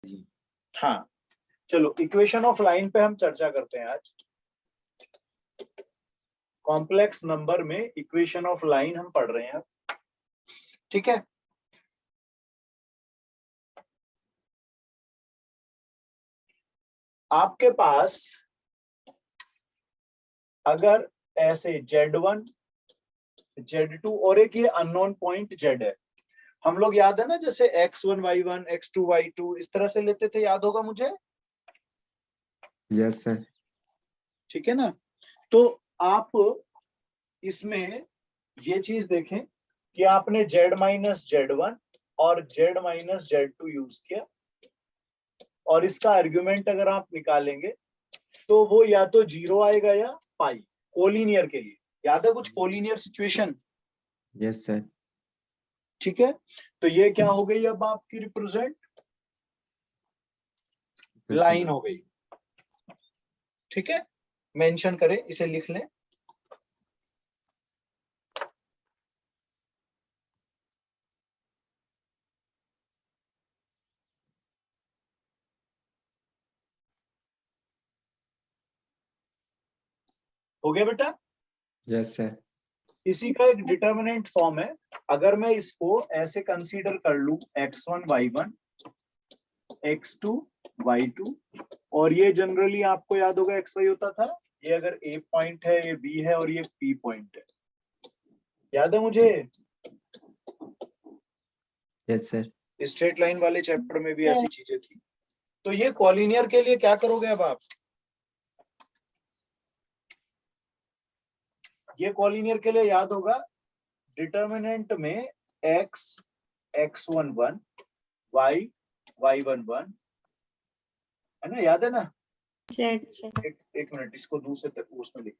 जी। हाँ, चलो equation of line पे हम चर्चा करते हैं आज। कॉम्प्लेक्स नंबर में इक्वेशन ऑफ लाइन हम पढ़ रहे हैं, ठीक है। आपके पास अगर ऐसे Z1, Z2 और एक ये अननोन पॉइंट Z है, हम लोग याद है ना, जैसे x1 y1 x2 y2 इस तरह से लेते थे, याद होगा मुझे। Yes sir. ठीक है ना। तो आप इसमें ये चीज देखें कि आपने Z माइनस Z1 और Z माइनस Z2 यूज किया, और इसका आर्ग्यूमेंट अगर आप निकालेंगे तो वो या तो 0 आएगा या पाई, कोलिनियर के लिए। याद है कुछ कोलिनियर सिचुएशन? Yes sir. ठीक है, तो ये क्या हो गई अब आपकी रिप्रेजेंट लाइन हो गई। ठीक है, मेंशन करें, इसे लिख लें। हो गया बेटा? Yes sir. इसी का एक डिटर्मिनेंट फॉर्म है। अगर मैं इसको ऐसे कंसीडर कर लूं, x1 y1 x2 y2, और ये जनरली आपको याद होगा xy होता था, ये अगर a पॉइंट है, ये b है, और ये p पॉइंट है। याद है मुझे? Yes sir. स्ट्रेट लाइन वाले चैप्टर में भी ऐसी चीजें थी। तो ये कॉलिनियर के लिए क्या करोगे अब आप? ये कॉलिनियर के लिए याद होगा, डिटर्मिनेंट में x x11 y y11 है ना, याद है ना? एक मिनट, इसको दूसरे तक उसमें लिख।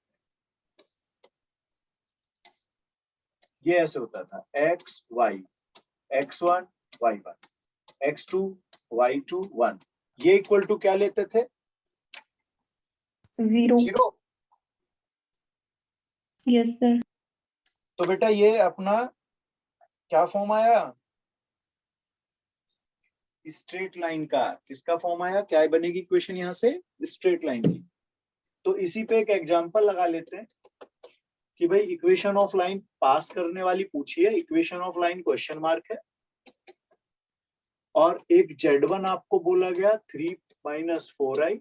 ये ऐसे होता था x y x1 y1 x2 y2 1, ये इक्वल टू क्या लेते थे? 0। Yes sir. तो बेटा ये अपना क्या फॉर्म आया? स्ट्रेट लाइन का। किसका फॉर्म आया? क्या बनेगी इक्वेशन यहाँ से? स्ट्रेट लाइन की। तो इसी पे एक एग्जांपल लगा लेते हैं कि भाई इक्वेशन ऑफ लाइन पास करने वाली पूछी है, equation of line question mark है, और एक Z1 आपको बोला गया 3 माइनस 4i,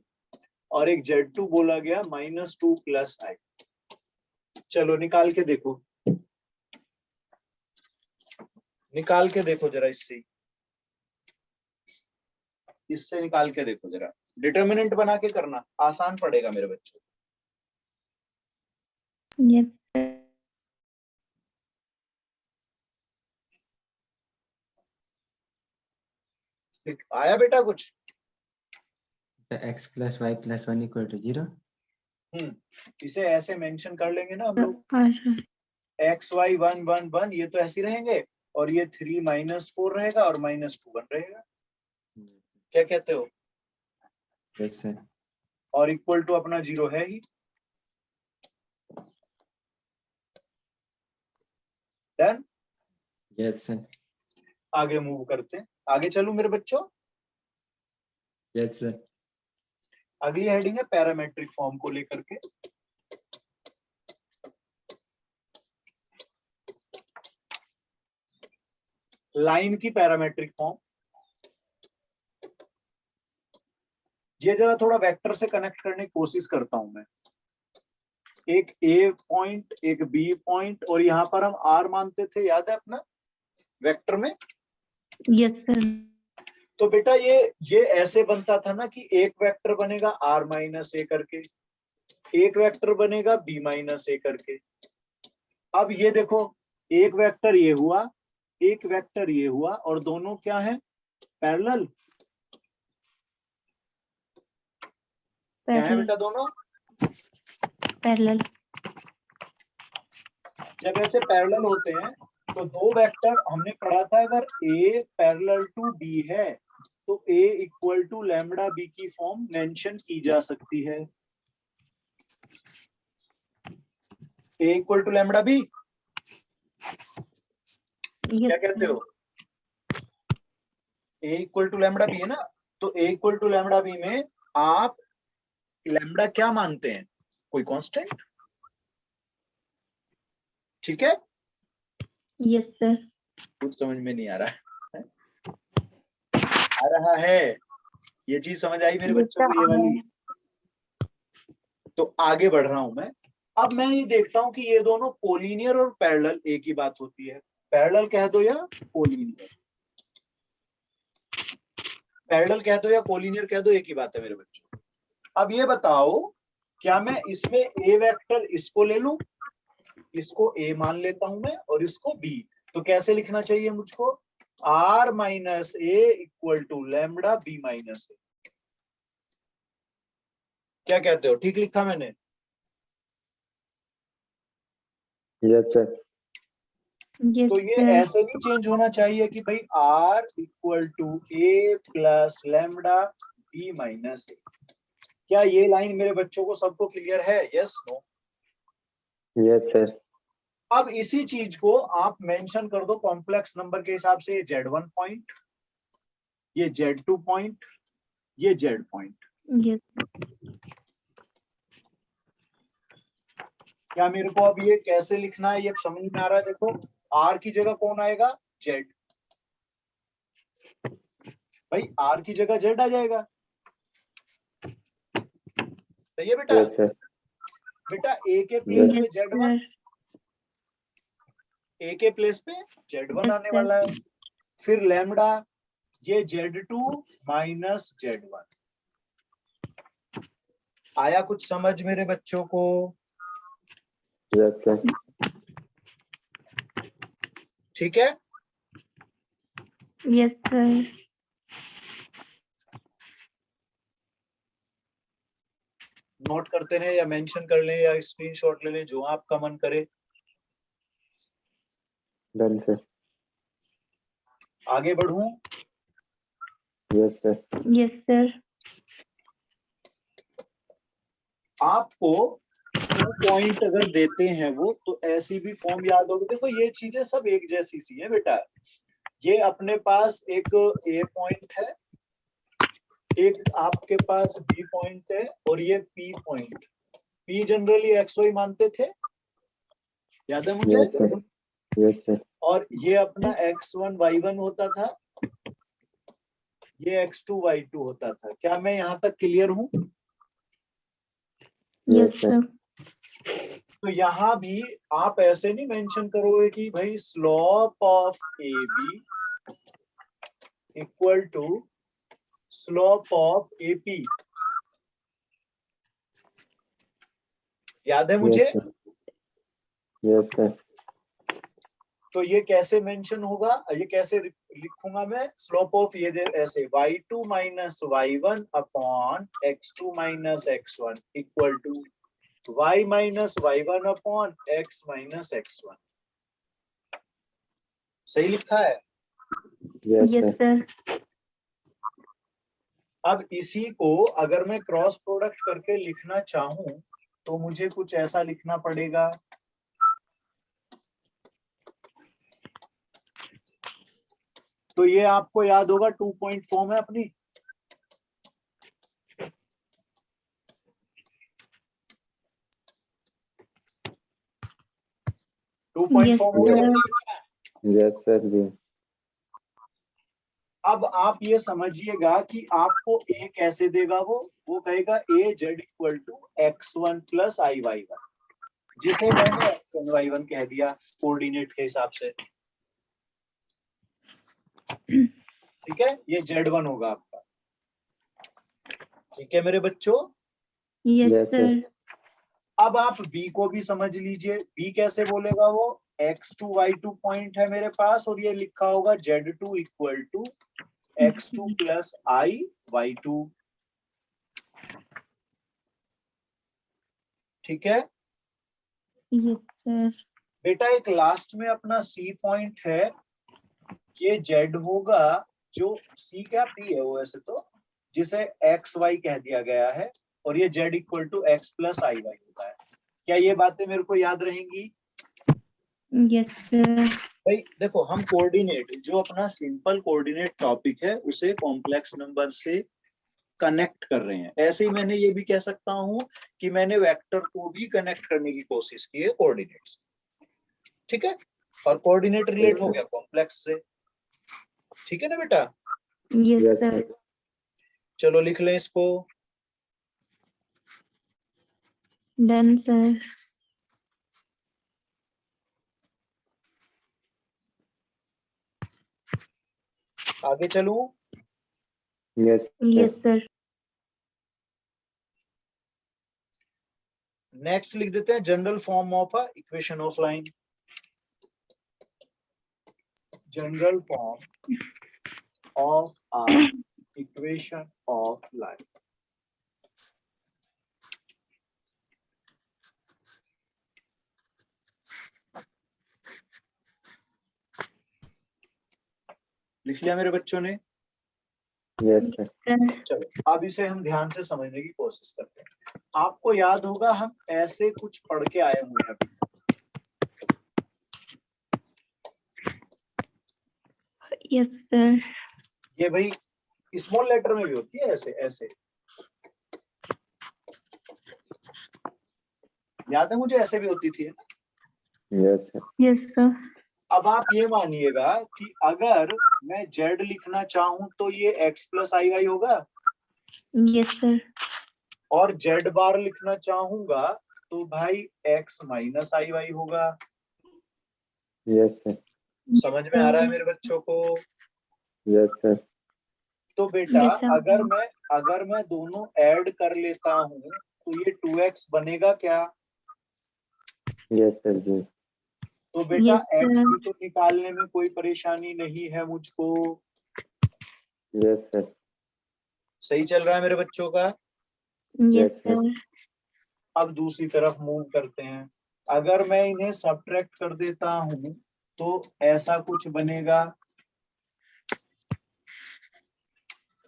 और एक Z2 बोला गया -2 प्लस i। चलो निकाल के देखो, निकाल के देखो जरा, इससे निकाल के देखो जरा, डिटर्मिनेंट बना के करना, आसान पड़ेगा मेरे बच्चों। यस आया बेटा कुछ? x plus y plus 1 equal to 0। इसे ऐसे मेंशन कर लेंगे ना हम लोग, x y 1 1 1, ये तो ऐसे रहेंगे, और ये 3 माइनस 4 रहेगा, और -2 1 रहेगा। क्या कहते हो? Yes sir. और इक्वल टू अपना 0 है ही। डन। Yes sir. आगे मूव करते हैं, आगे चलूं मेरे बच्चों? Yes sir. अगली हेडिंग है पैरामेट्रिक फॉर्म को लेकर के। लाइन की पैरामेट्रिक फॉर्म, ये जरा थोड़ा वेक्टर से कनेक्ट करने की कोशिश करता हूं मैं। एक ए पॉइंट, एक बी पॉइंट, और यहाँ पर हम आर मानते थे, याद है अपना वेक्टर में? Yes sir. तो बेटा ये ऐसे बनता था ना कि एक वेक्टर बनेगा आर माइनस ए करके, एक वेक्टर बनेगा बी माइनस ए करके। अब ये देखो, एक वेक्टर ये हुआ, एक वेक्टर ये हुआ, और दोनों क्या है? पैरेलल। क्या है बेटा दोनों? पैरेलल। जब ऐसे पैरेलल होते हैं तो दो वेक्टर, हमने पढ़ा था अगर A पैरेलल टू B है तो A equal to lambda B की फॉर्म मेंशन की जा सकती है। A equal to lambda B, क्या कहते हो? A equal to lambda B है ना? तो a equal to lambda b में आप लैम्बडा क्या मानते हैं, कोई कांस्टेंट? ठीक है, यस सर। कुछ समझ में नहीं आ रहा है? आ रहा है, ये चीज समझ आई मेरे बच्चों को, ये वाली? तो आगे बढ़ रहा हूं मैं। अब मैं ये देखता हूं कि ये दोनों कोलिनियर और पैरेलल एक ही बात होती है। पैरेलल कह दो या कोलिनियर, पैरेलल कह दो या कोलिनियर कह दो, एक ही बात है मेरे बच्चों। अब ये बताओ, क्या मैं इसमें ए वेक्टर इसको ले लूं, इसको ए मान लेता हूं मैं और इसको बी, तो कैसे लिखना चाहिए मुझको? R minus A equal to lambda B minus A. क्या कहते हो, ठीक लिखा मैंने? Yes sir. यस तो ये सर। ऐसे नहीं चेंज होना चाहिए कि भाई R equal to A plus lambda B minus A. क्या ये लाइन मेरे बच्चों को सबको क्लियर है? Yes no? Yes sir. अब इसी चीज को आप मेंशन कर दो कॉम्प्लेक्स नंबर के हिसाब से, Z1 पॉइंट, ये Z2 पॉइंट, ये Z पॉइंट। यस। क्या मेरे को अब ये कैसे लिखना है ये समझ में आ रहा है? देखो, R की जगह कौन आएगा? Z। भाई R की जगह Z आ जाएगा, सही है बेटा? Yes sir. बेटा A के प्लेस पे यस Z1, सर। A के प्लेस पे Z1 आने वाला है, फिर लैम्बडा ये Z2 माइनस Z1। आया कुछ समझ मेरे बच्चों को? Yes sir. ठीक है, यस सर। नोट करते रहे या मेंशन कर लें या स्क्रीनशॉट ले लें, जो आपका मन करे। Done sir. आगे बढ़ूं? Yes sir. Yes sir. आपको 2 पॉइंट अगर देते हैं वो, तो ऐसी भी फॉर्म याद होगी। देखो ये चीजें सब एक जैसी सी है बेटा। ये अपने पास एक ए पॉइंट है, एक आपके पास बी पॉइंट है, और ये P point. P generally x y मानते थे, याद है मुझे? Yes sir. Yes sir. और ये अपना x1 y1 होता था, ये x2 y2 होता था। क्या मैं यहाँ तक क्लियर हूँ? Yes sir. तो यहाँ भी आप ऐसे नहीं मेंशन करोगे कि भाई slope of A B equal to slope of A P. याद है मुझे? Yes sir. तो ये कैसे मेंशन होगा, ये कैसे लिखूंगा मैं? स्लोप ऑफ ये ऐसे y2 minus y1 upon x2 minus x1 equal to y minus y1 upon x minus x1। सही लिखा है? Yes yes sir. सर। अब इसी को अगर मैं क्रॉस प्रोडक्ट करके लिखना चाहूं तो मुझे कुछ ऐसा लिखना पड़ेगा। तो ये आपको याद होगा 2 पॉइंट फॉर्म है अपनी। टू पॉइंट यस फॉर्म हो गया। सर। यस सर जी। अब आप ये समझिएगा कि आपको ए कैसे देगा, वो कहेगा ए Z equal to x1 plus I Y one, जिसे मैंने x1 y1 कह दिया कोऑर्डिनेट के हिसाब से। ठीक है, ये Z1 होगा आपका। ठीक है मेरे बच्चों? Yes Yes, sir. सर। अब आप B को भी समझ लीजिए। B कैसे बोलेगा? वो x2 y2 पॉइंट है मेरे पास, और ये लिखा होगा Z2 equal to x2 plus I y2। ठीक है यस सर। बेटा, एक लास्ट में अपना C पॉइंट है, ये Z होगा, जो C क्या P है वो वैसे तो, जिसे एक्स वाई कह दिया गया है, और ये Z equal to x plus I y होता है। क्या ये बातें मेरे को याद रहेंगी? Yes sir. भाई देखो, हम कोऑर्डिनेट, जो अपना सिंपल कोऑर्डिनेट टॉपिक है, उसे कॉम्प्लेक्स नंबर से कनेक्ट कर रहे हैं। ऐसे ही मैंने ये भी कह सकता हूं कि मैंने वेक्टर को भी कनेक्ट करने की कोशिश की है कोऑर्डिनेट्स। ठीक है, और कोऑर्डिनेट रिलेट हो गया कॉम्प्लेक्स से। ठीक है ना बेटा? Yes, Yes, sir. sir. चलो लिख लें इसको। Done, sir. आगे चलूं? Yes, Yes, sir. नेक्स्ट लिख देते हैं general form of a equation of line. General form of a equation of line. लिख लिया मेरे बच्चों ने? yes, sir. Sir. चलो अब इसे हम ध्यान से समझने की कोशिश करते हैं। आपको याद होगा हम ऐसे कुछ पढ़ के आए हुए हैं अभी। Yes, sir. ये भाई स्मॉल लेटर में भी होती है ऐसे ऐसे, याद है मुझे? ऐसे भी होती थी। Yes, sir. Yes, sir. अब आप ये मानिएगा कि अगर मैं z लिखना चाहूं तो ये x प्लस आई वाई होगा, Yes, sir. और z बार लिखना चाहूंगा तो भाई x माइनस आई वाई होगा। Yes, sir. समझ में आ रहा है मेरे बच्चों को? Yes, sir. तो बेटा Yes, sir. अगर मैं दोनों ऐड कर लेता हूं तो ये 2x बनेगा क्या? Yes, sir. जी. तो बेटा Yes, x sir. भी तो निकालने में कोई परेशानी नहीं है मुझको। Yes, sir. सही चल रहा है मेरे बच्चों का? Yes, Yes, sir. sir. अब दूसरी तरफ मूव करते हैं। अगर मैं इन्हें सब्ट्रैक्ट कर देता हूं तो ऐसा कुछ बनेगा।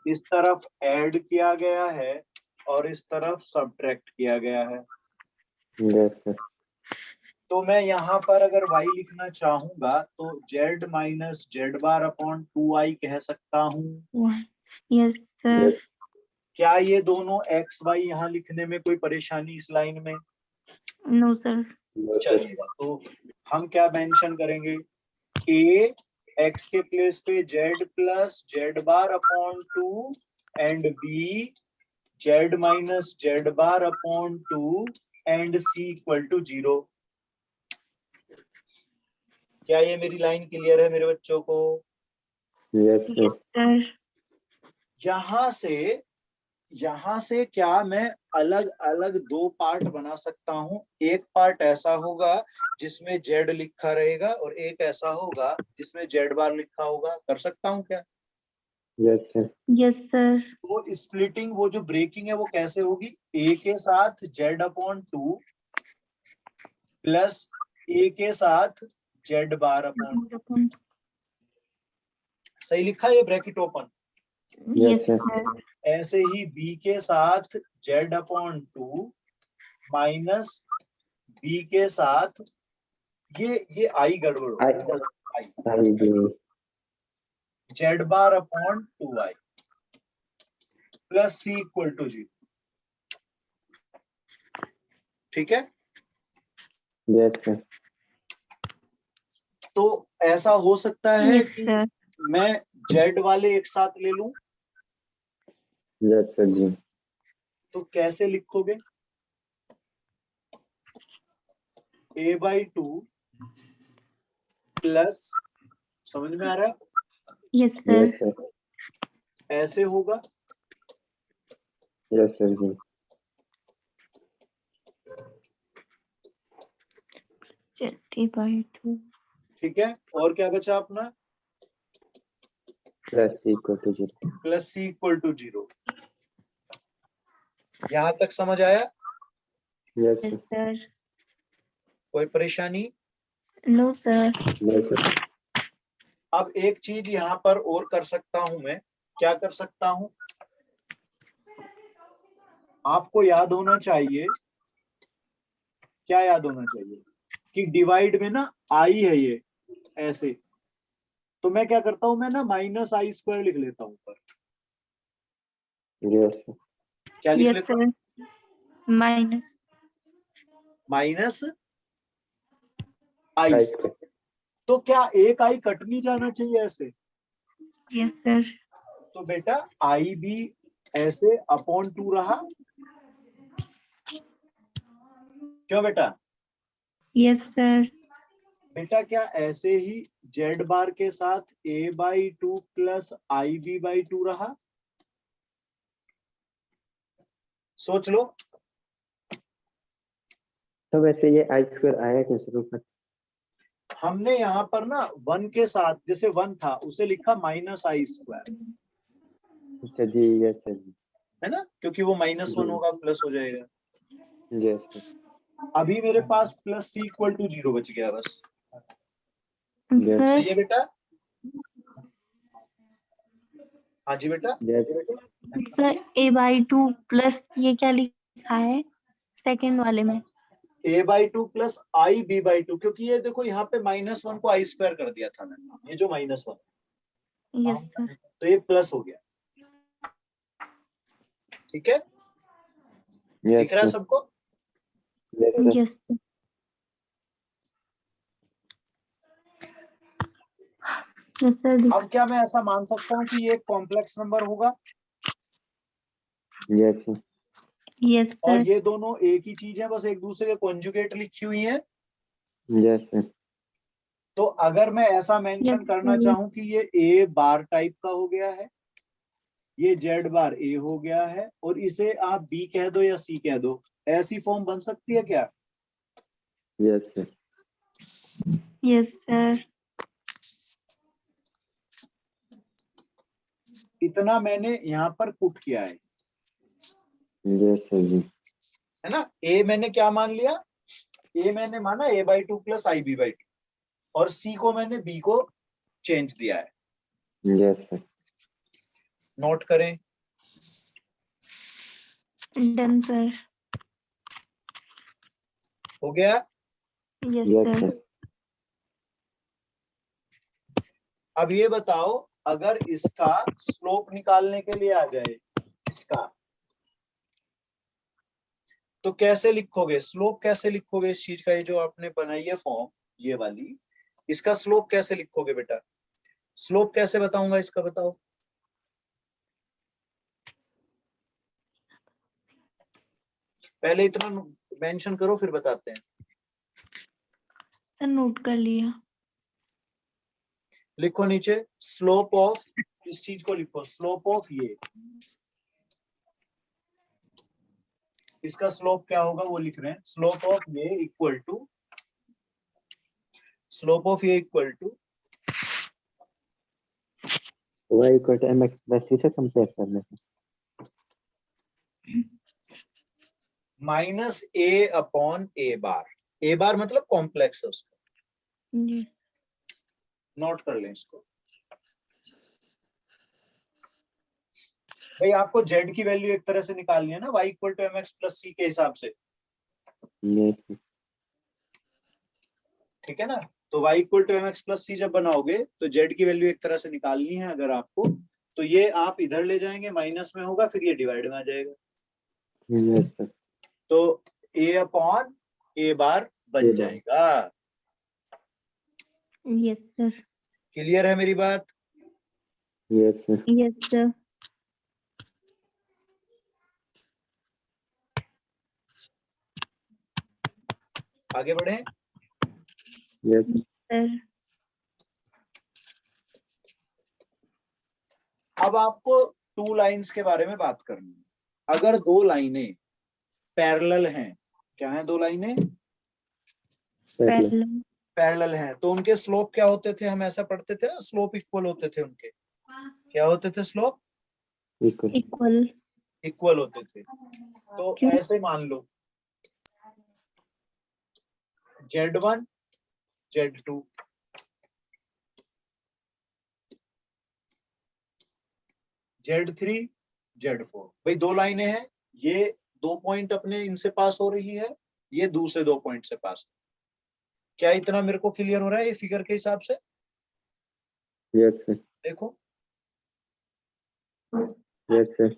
इस तरफ ऐड किया गया है और इस तरफ सब्ट्रैक्ट किया गया है। Yes, sir. तो मैं यहाँ पर अगर y लिखना चाहूंगा तो z minus z bar upon 2i कह सकता हूँ। One. Yes, sir. Yes. क्या ये दोनों x y यहाँ लिखने में कोई परेशानी इस लाइन में? No, sir. No, sir. चलिएगा, तो हम क्या मेंशन करेंगे? a x के प्लेस पे z plus z bar upon 2 and b z minus z bar upon 2 and c equal to 0। क्या ये मेरी लाइन क्लियर है मेरे बच्चों को? Yes, sir. Yes, sir. यहाँ से क्या मैं अलग अलग दो पार्ट बना सकता हूँ। एक पार्ट ऐसा होगा जिसमें z लिखा रहेगा और एक ऐसा होगा जिसमें z बार लिखा होगा। कर सकता हूँ क्या? Yes, sir. Yes, sir. वो स्प्लिटिंग, वो जो ब्रेकिंग है वो कैसे होगी? a के साथ z अपॉन 2 प्लस a के साथ z बार अपॉन। सही लिखा है ये bracket open? Yes, sir. sir. ऐसे ही b के साथ z अपॉन 2 माइनस b के साथ ये आई गड़बड़ I, होगा, I do. Z bar upon 2i plus c equal to 0। ठीक है? Yes, sir. तो ऐसा हो सकता है Yes, कि sir. मैं जेड वाले एक साथ ले लूं, Yes, sir. जी. तो कैसे लिखोगे? a/2 प्लस, समझ में आ रहा है? Yes, sir. Yes, sir. ऐसे होगा। Yes, sir. जी. 30/2. ठीक है, और क्या बचा अपना? Plus equal to 0. Plus c equal to 0। यहां तक समझ आया? Yes, Yes, sir. sir. कोई परेशानी? No, sir. No, sir. अब एक चीज यहाँ पर और कर सकता हूं मैं। क्या कर सकता हूं? आपको याद होना चाहिए, क्या याद होना चाहिए कि डिवाइड में ना आई है ये ऐसे, तो मैं क्या करता हूं, मैं ना माइनस आई स्क्वायर लिख लेता हूं ऊपर। Yes, sir. क्या लिख Yes, लेता? sir. Minus. Minus I I square. square. तो क्या एक आई कट नहीं जाना चाहिए ऐसे? Yes, sir. तो बेटा आई भी ऐसे अपॉन 2 रहा, क्यों बेटा? Yes, sir. बेटा क्या ऐसे ही जेड बार के साथ a/2 प्लस आई b/2 रहा? सोच लो। तो वैसे ये I square आया कैसे रूप में? हमने यहाँ पर ना 1 के साथ, जैसे 1 था उसे लिखा माइनस आई स्क्वायर, अच्छा जी, yes sir जी, है ना, क्योंकि वो -1 जी। होगा प्लस हो जाएगा। yes sir, अभी मेरे पास प्लस सी इक्वल टू 0 बच गया बस। yes Sir. सही है बेटा? हाँ जी बेटा। yes Sir, a/2 प्लस ये क्या लिखा है सेकंड वाले में? a/2 प्लस आई b/2, क्योंकि ये देखो यहाँ पे -1 को आई स्क्वायर कर दिया था मैंने, ये जो -1, Yes, sir. तो ये प्लस हो गया। ठीक है, yes दिख रहा है sir, सबको? yes sir, Yes, sir. Yes, sir. अब क्या मैं ऐसा मान सकता हूँ कि ये एक कॉम्प्लेक्स नंबर होगा yes sir, Yes, और sir. ये दोनों एक ही चीज है, बस एक दूसरे के कॉन्जुगेट लिखी हुई है? yes sir, तो अगर मैं ऐसा मेंशन Yes, करना sir. चाहूं कि ये ए बार टाइप का हो गया है, ये जेड बार ए हो गया है, और इसे आप बी कह दो या सी कह दो, ऐसी फॉर्म बन सकती है क्या? yes sir, Yes, sir. इतना मैंने यहाँ पर पुट किया है yes sir जी, है ना। ए मैंने क्या मान लिया? ए मैंने माना a/2 प्लस आई b/2, और सी को मैंने बी को चेंज दिया है। yes sir, नोट करें। Done, sir. हो गया? Yes, yes sir. sir, अब ये बताओ, अगर इसका स्लोप निकालने के लिए आ जाए इसका, तो कैसे लिखोगे? स्लोप कैसे लिखोगे इस चीज का? ये जो आपने बनाई है फॉर्म, ये वाली, इसका स्लोप कैसे लिखोगे बेटा? स्लोप कैसे बताऊंगा इसका, बताओ। पहले इतना मेंशन करो फिर बताते हैं। सर नोट कर लिया। लिखो नीचे स्लोप ऑफ, इस चीज को लिखो स्लोप ऑफ ये, इसका स्लोप क्या होगा वो लिख रहे हैं। स्लोप ऑफ ये इक्वल टू, स्लोप ऑफ ये equal to y equal to mx plus c से कंपेयर करने से, माइनस ए अपॉन ए बार। ए बार मतलब कॉम्प्लेक्स है उसका, जी नोट कर लें इसको। भाई आपको जेड की वैल्यू एक तरह से निकालनी है ना, y equal to mx plus C के हिसाब से, yes sir, ठीक है ना। तो y equal to mx plus C जब बनाओगे तो z की वैल्यू एक तरह से निकालनी है अगर आपको, तो ये आप इधर ले जाएंगे, माइनस में होगा, फिर ये डिवाइड में आ जाएगा, yes sir, तो a अपॉन a बार बन A बार। जाएगा। Yes sir. क्लियर है मेरी बात? yes sir, yes sir. आगे बढ़े। yes sir, सर अब आपको टू लाइंस के बारे में बात करनी है। अगर दो लाइनें पैरेलल हैं, क्या है दो लाइनें पहले पैरेलल हैं, तो उनके स्लोप क्या होते थे? हम ऐसा पढ़ते थे ना, स्लोप इक्वल होते थे उनके। क्या होते थे? Slope equal, equal. इक्वल होते थे। तो क्यों? ऐसे मान लो Z1 Z2, Z3 Z4। भाई दो लाइनें हैं, ये दो पॉइंट अपने इनसे पास हो रही है, ये दूसरे दो पॉइंट से पास। क्या इतना मेरे को क्लियर हो रहा है ये फिगर के हिसाब से? yes sir, देखो yes sir,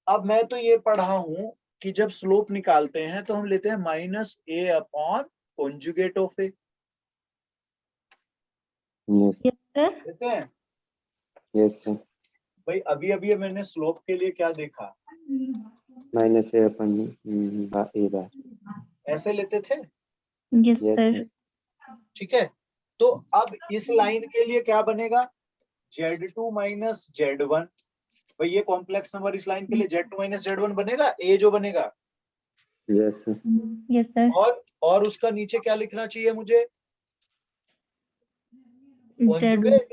अब मैं तो ये पढ़ा हूं कि जब स्लोप निकालते हैं तो हम लेते हैं -a/, conjugate of A, Yes, yes sir, लेते हैं। yes, sir. भाई अभी अभी मैंने स्लोप के लिए क्या देखा, Minus a upon a bar. ऐसे लेते थे, यस Yes, सर, sir. ठीक है। तो अब इस लाइन के लिए क्या बनेगा, Z2 माइनस Z1। भाई ये कॉम्प्लेक्स नंबर इस लाइन के लिए Z2 माइनस Z1 बनेगा, ए जो बनेगा। Yes, sir. यस सर, और उसका नीचे क्या लिखना चाहिए मुझे, Z conjugate.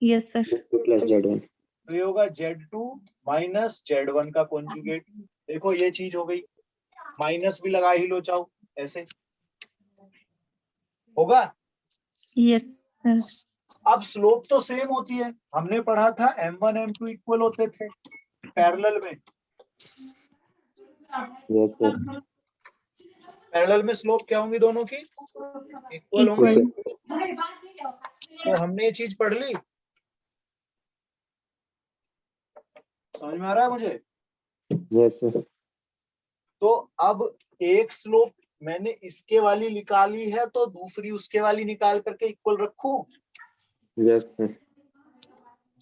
Yes sir, Z2 plus Z1. तो ये होगा Z2 माइनस Z1 का कॉन्जुगेट। देखो ये चीज हो गई, माइनस भी लगा ही लो चाहो, ऐसे होगा। यस सर, अब स्लोप तो सेम होती है, हमने पढ़ा था M1 M2 इक्वल होते थे पैरेलल में। Yes, sir. पैरेलल में स्लोप क्या होंगी दोनों की, इक्वल होंगी। इक्वल, तो हमने ये चीज पढ़ ली, समझ में आ रहा है मुझे। Yes, sir. तो अब एक स्लोप मैंने इसके वाली निकाली है तो दूसरी उसके वाली निकाल करके इक्वल रखूं, Yes, sir.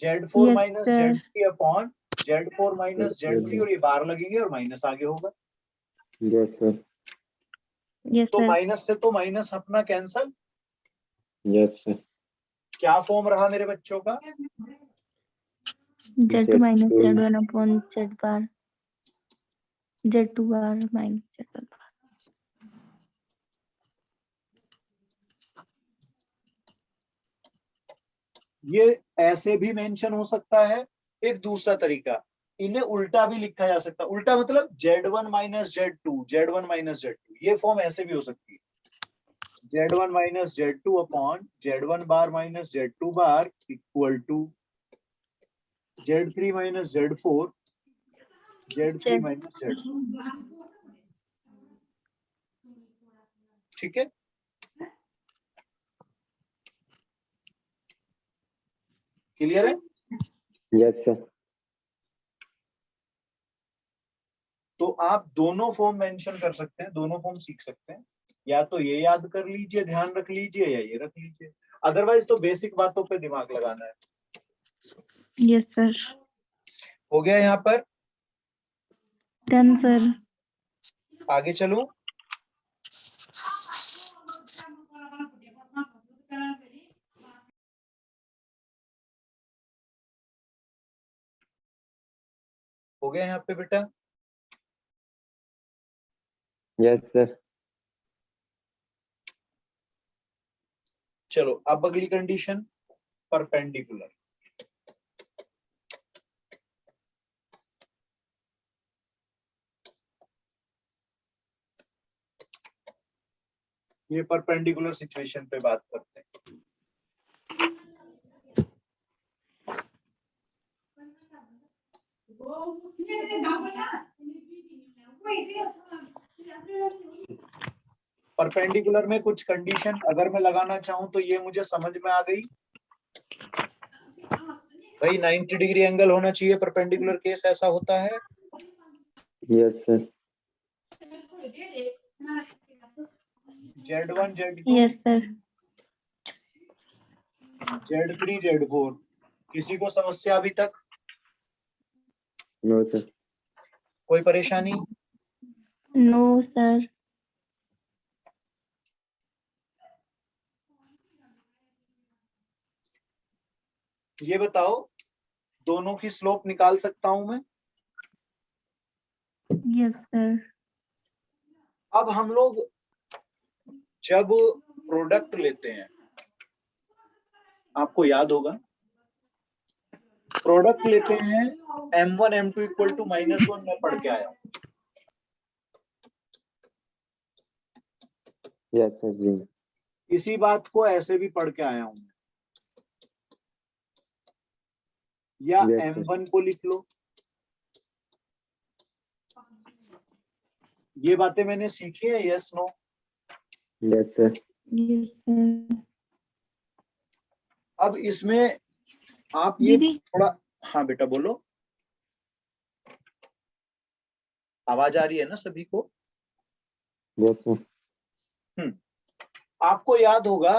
Z4 Yes, minus sir. Z3 upon Z4 minus Z3, और ये बार लगेंगे और माइनस आगे होगा। Yes, sir. यस तो सर, माइनस से तो माइनस अपना कैंसल, Yes, sir. क्या फॉर्म रहा मेरे बच्चों का, Z minus Z2. Z one upon Z bar, Z two bar minus Z one bar. ये ऐसे भी मेंशन हो सकता है। एक दूसरा तरीका, इन्हें उल्टा भी लिखा जा सकता है। उल्टा मतलब Z1 minus Z2, Z1 minus Z2, ये फॉर्म ऐसे भी हो सकती है, Z1 minus Z2 upon Z1 bar minus Z2 bar equal to Z3 minus Z4, Z3 minus Z4। ठीक है, क्लियर है। Yes, sir. तो आप दोनों फॉर्म मेंशन कर सकते हैं, दोनों फॉर्म सीख सकते हैं। या तो ये याद कर लीजिए, ध्यान रख लीजिए, या ये रख लीजिए। अदरवाइज तो बेसिक बातों पे दिमाग लगाना है। यस सर, हो गया यहाँ पर, डन सर। आगे चलूं। हो गया यहाँ पे बेटा, Yes, sir. चलो अब अगली कंडीशन, परपेंडिकुलर। ये परपेंडिकुलर सिचुएशन पे बात करते हैं। परपेंडिकुलर में कुछ कंडीशन अगर मैं लगाना चाहूं तो ये मुझे समझ में आ गई। भाई 90 डिग्री एंगल होना चाहिए, परपेंडिकुलर केस ऐसा होता है। Yes, sir. Z1 Z2 yes sir, Z3 Z4, किसी को समस्या अभी तक, No, sir. कोई परेशानी। No sir. ये बताओ, दोनों की स्लोप निकाल सकता हूं मैं। यस सर, अब हम लोग जब प्रोडक्ट लेते हैं, आपको याद होगा, प्रोडक्ट लेते हैं M1 M2 इक्वल टू -1, मैं पढ़ के आया हूं। Yes, sir. जी. इसी बात को ऐसे भी पढ़ के आया हूं, या Yes, sir. M1 को लिख लो। ये बातें मैंने सीखी है, yes no. Yes, sir. Yes sir. अब इसमें आप ये दीदी थोड़ा, हाँ बेटा बोलो। आवाज आ रही है ना सभी को? Yes sir. आपको याद होगा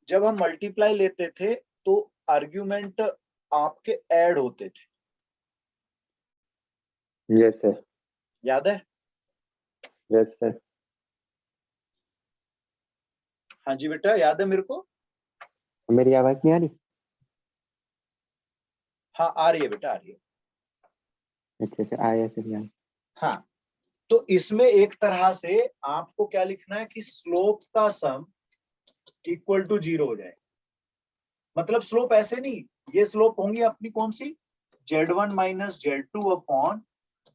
जब हम मल्टीप्लाई लेते थे तो आर्ग्यूमेंट आपके ऐड होते थे, यस सर। याद है? Yes sir. हाँ जी बेटा, याद है मेरे को? मेरी आवाज नहीं आ रही? हाँ आ रही है बेटा, आ रही है। अच्छा अच्छा, आया सर यहाँ। हाँ, तो इसमें एक तरह से आपको क्या लिखना है कि स्लोप का सम इक्वल टू 0 हो जाए। मतलब स्लोप ऐसे नहीं, ये स्लोप होंगी अपनी कौन सी, Z1 minus Z2 upon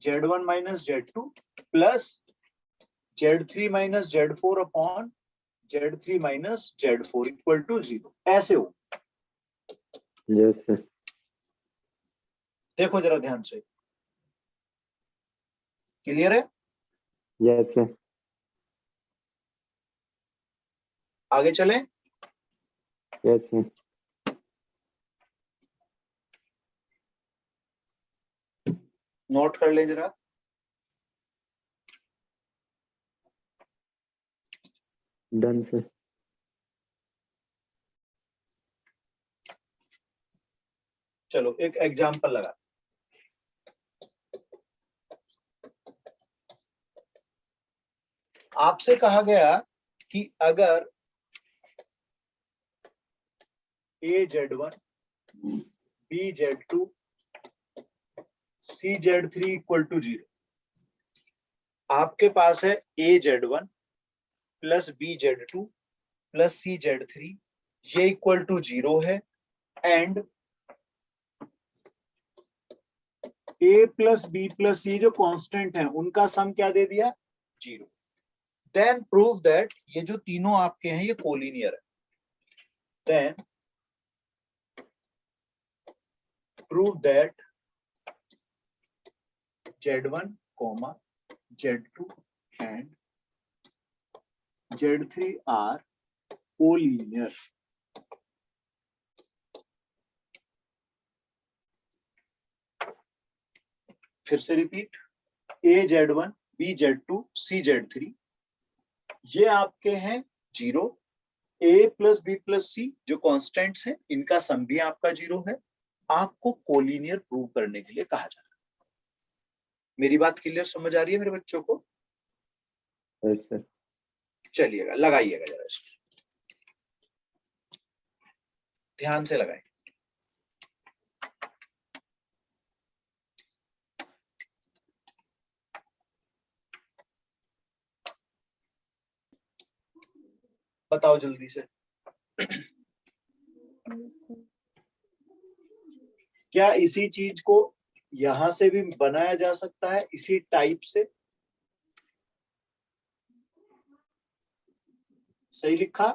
Z1 minus Z2 plus Z3 minus Z4 upon Z3 minus Z4 equal to 0, ऐसे हो। Yes sir. देखो जरा ध्यान से, क्लियर है? Yes sir. आगे चलें। Yes sir. नोट कर लें जरा। Done sir. चलो एक एग्जांपल लगा। आपसे कहा गया कि अगर AZ1 BZ2 CZ3 equal to 0, आपके पास है AZ1 plus BZ2 plus CZ3, ये इक्वल टू 0 है, and A plus B plus C जो कांस्टेंट है उनका सम क्या दे दिया, 0। देन प्रूव दैट ये जो तीनों आपके हैं ये कोलिनियर है। Then prove that Z1, Z2 and Z3 are collinear। फिर से रिपीट, AZ1 BZ2 CZ3 ये आपके हैं 0, A plus B plus C जो कॉन्स्टेंट्स हैं इनका सम भी आपका 0 है। आपको कोलिनियर प्रूव करने के लिए कहा जा रहा है। मेरी बात क्लियर समझ आ रही है मेरे बच्चों को? Yes sir. चलिएगा, लगाइएगा जरा इसको, ध्यान से लगाइए। बताओ जल्दी से, क्या इसी चीज को यहां से भी बनाया जा सकता है इसी टाइप से? सही लिखा?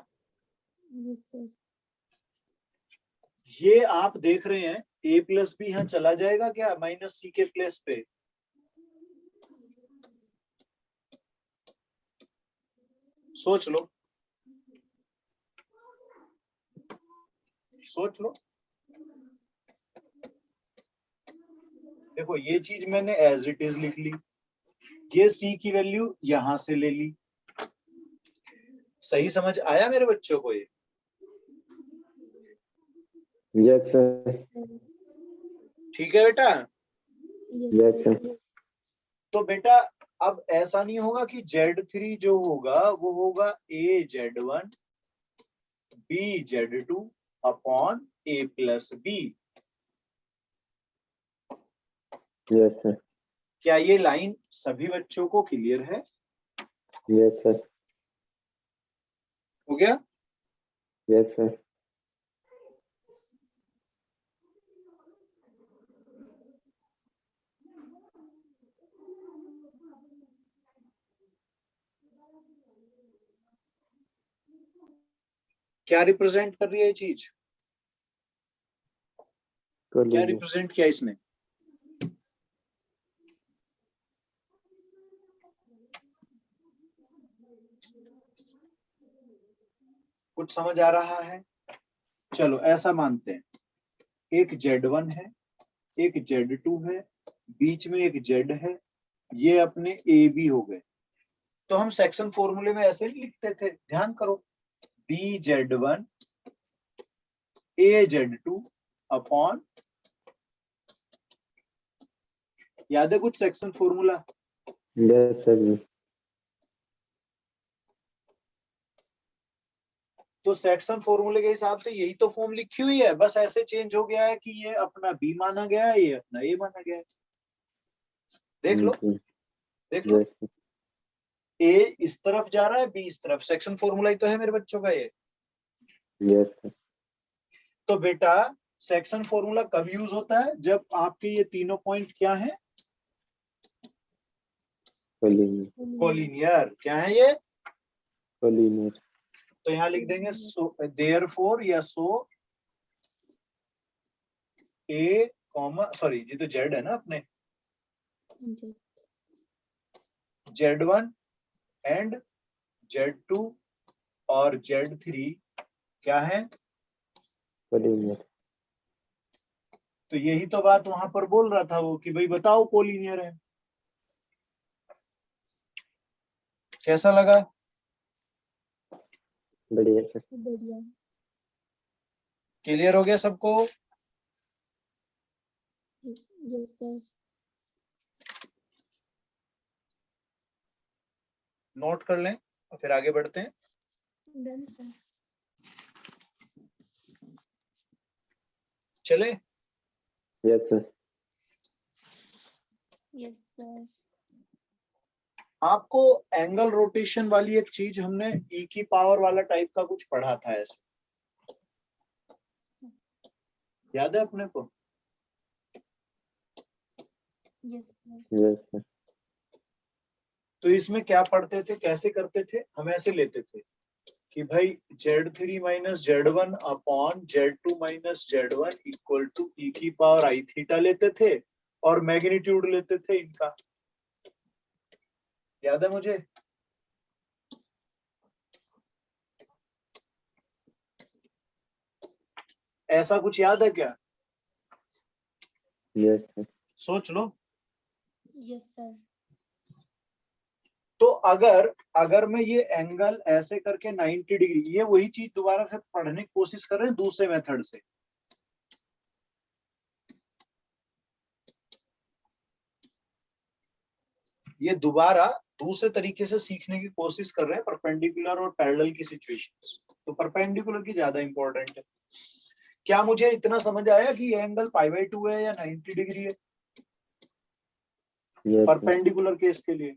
ये आप देख रहे हैं A प्लस बी यहां चला जाएगा क्या माइनस C के प्लेस पे? सोच लो, सोच लो। देखो ये चीज मैंने एज इट इज लिख ली, ये C की वैल्यू यहां से ले ली। सही समझ आया मेरे बच्चों को ये? Yes sir. ठीक है बेटा? Yes sir. तो बेटा अब ऐसा नहीं होगा कि Z3 जो होगा वो होगा AZ1 BZ2 upon A plus B। Yes sir. क्या ये लाइन सभी बच्चों को क्लियर है? Yes sir. हो गया? Yes sir. क्या रिप्रेजेंट कर रही है ये चीज? क्या कोलिनियर। रिप्रेजेंट किया इसने? कुछ समझ आ रहा है? चलो ऐसा मानते हैं, एक Z1 है, एक Z2 है, बीच में एक Z है, ये अपने ए बी हो गए। तो हम सेक्शन फॉर्मूले में ऐसे नहीं लिखते थे, ध्यान करो, बी जेड वन ए जेड टू अपॉन, याद है कुछ सेक्शन फॉर्मूला? Yes sir. तो सेक्शन फॉर्मूले के हिसाब से यही तो फॉर्म लिखी हुई है, बस ऐसे चेंज हो गया है कि ये अपना बी माना गया है, ये अपना ए माना गया है। देख लो, देख लो, यस ए इस तरफ जा रहा है, बी इस तरफ, सेक्शन फॉर्मूला ही तो है मेरे बच्चों का ये। यस तो बेटा सेक्शन फॉर्मूला कब यूज होता है? जब आपके ये तीनों पॉइंट क्या है? कोलिनियर। क्या है ये? कोलिनियर। तो यहाँ लिख देंगे देयरफॉर या सो ए कॉमा, सॉरी ये तो जेड है ना अपने, z one and z two और जेड थ्री क्या है? कोलिनियर। तो यही तो बात वहां पर बोल रहा था वो कि भाई बताओ कोलिनियर है। कैसा लगा? बढ़िया सर। बढ़िया। क्लियर हो गया सबको? Yes sir. नोट कर लें और फिर आगे बढ़ते हैं। Done sir. चले? Yes sir. Yes sir. आपको एंगल रोटेशन वाली एक चीज हमने ई की पावर वाला टाइप का कुछ पढ़ा था ऐसे, याद है अपने को? Yes sir. Yes sir. तो इसमें क्या पढ़ते थे, कैसे करते थे? हम ऐसे लेते थे कि भाई Z3 minus Z1 upon Z2 minus Z1 equal to E की पावर आई थीटा लेते थे और मैग्नीट्यूड लेते थे इनका, याद है मुझे? ऐसा कुछ याद है क्या? Yes sir. सोच लो। Yes sir. तो अगर मैं ये एंगल ऐसे करके 90 डिग्री, ये वही चीज दोबारा से पढ़ने की कोशिश कर रहे हैं दूसरे मेथड से। ये दोबारा दूसरे तरीके से सीखने की कोशिश कर रहे हैं, परपेंडिकुलर और पैरेलल की सिचुएशंस। तो परपेंडिकुलर की ज्यादा इंपॉर्टेंट है। क्या मुझे इतना समझ आया कि ये एंगल π/2 है या 90 डिग्री है यस सर। परपेंडिकुलर केस के लिए?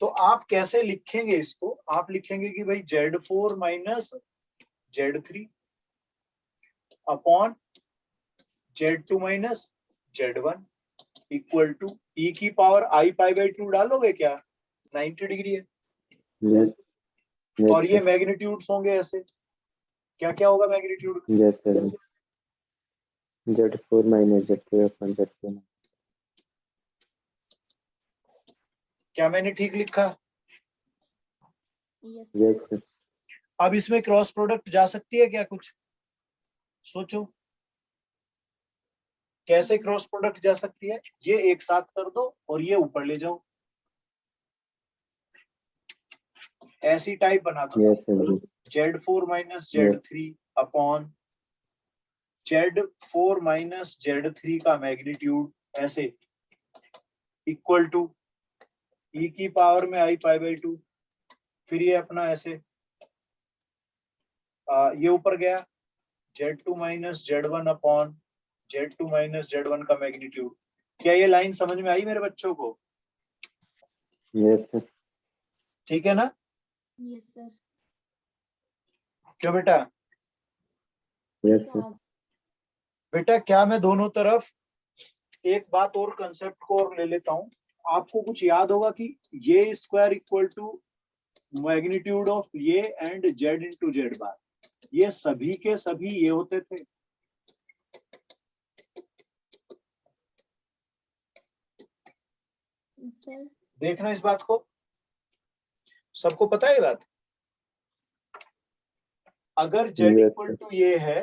तो आप कैसे लिखेंगे इसको? आप लिखेंगे कि भाई Z4 minus Z3 upon Z2 minus Z1 equal to E की पावर i π/2 डालोगे क्या? 90 डिग्री है। यस और ये सर। मैग्नीट्यूड्स होंगे ऐसे, क्या क्या होगा magnitude? Yes sir. Z4 minus Z3 upon Z2। क्या मैंने ठीक लिखा? Yes yes sir. अब इसमें क्रॉस प्रोडक्ट जा सकती है क्या? कुछ सोचो, कैसे क्रॉस प्रोडक्ट जा सकती है? ये एक साथ कर दो और ये ऊपर ले जाओ, ऐसी टाइप बना दो। Yes sir. Z4 minus Z3 upon Z4 minus Z3 का मैग्नीट्यूड ऐसे इक्वल टू ई की पावर में i π/2, फिर ये अपना ऐसे ये ऊपर गया Z2 minus Z1 upon Z2 minus Z1 का मैग्नीट्यूड। क्या ये लाइन समझ में आई मेरे बच्चों को? Yes sir. ठीक है ना? Yes sir. क्यों बेटा? Yes sir. बेटा क्या मैं दोनों तरफ एक बात और कंसेप्ट को और ले लेता हूं। आपको कुछ याद होगा कि ये square equal to magnitude of ये and z into z bar, ये सभी के सभी ये होते थे। सर। देखना इस बात को, सबको पता है ये बात? अगर जेड Yes, इक्वल टू ये है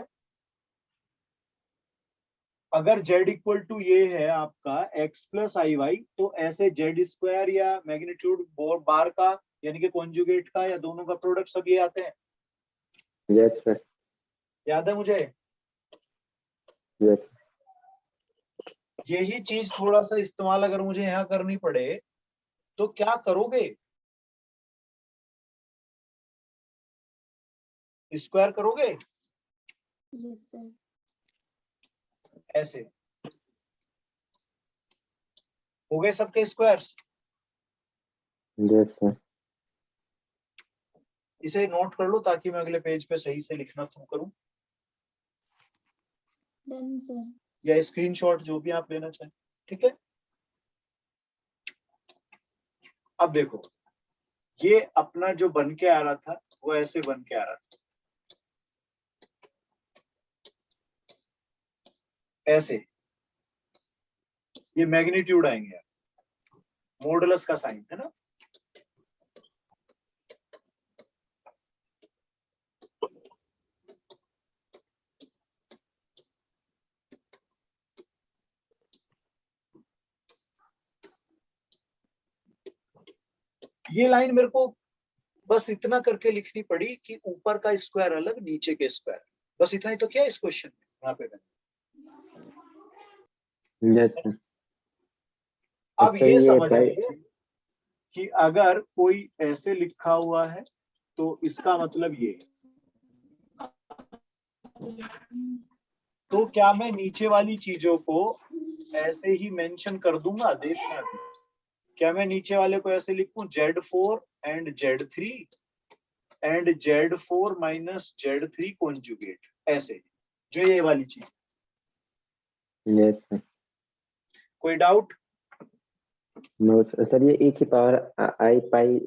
अगर z इक्वल टू ये है आपका x प्लस आई वाई, तो ऐसे z स्क्वायर या मैग्नीट्यूड बार का यानी कि कॉन्जुगेट का या दोनों का प्रोडक्ट सब ये आते हैं, यस सर, याद है मुझे। यस यही चीज थोड़ा सा इस्तेमाल अगर मुझे यहाँ करनी पड़े तो क्या करोगे, स्क्वायर करोगे Yes, sir. ऐसे, हो गए सबके स्क्वायर्स। यस सर, इसे नोट कर लो ताकि मैं अगले पेज पे सही से लिखना शुरू करूं, Done, sir. या स्क्रीनशॉट जो भी आप लेना चाहें, ठीक है। अब देखो, ये अपना जो बन के आ रहा था वो ऐसे बन के आ रहा था, ऐसे, ये मैग्नीट्यूड आएंगे, मॉडुलस का साइन है ना। ये लाइन मेरे को बस इतना करके लिखनी पड़ी कि ऊपर का स्क्वायर अलग, नीचे के स्क्वायर, बस इतना ही तो क्या इस क्वेश्चन में यहाँ पे मैंने। Yes sir. अब अच्छा, ये ये समझिए कि अगर कोई ऐसे लिखा हुआ है तो इसका मतलब ये, तो क्या मैं नीचे वाली चीजों को ऐसे ही मेंशन कर दूंगा, देखना अभी। क्या मैं नीचे वाले को ऐसे लिखूं Z4 and Z3 and Z4 minus Z3 conjugate, ऐसे, जो ये वाली चीज। Yes sir. कोई डाउट? नो सर, ये एक ही पावर आई पाई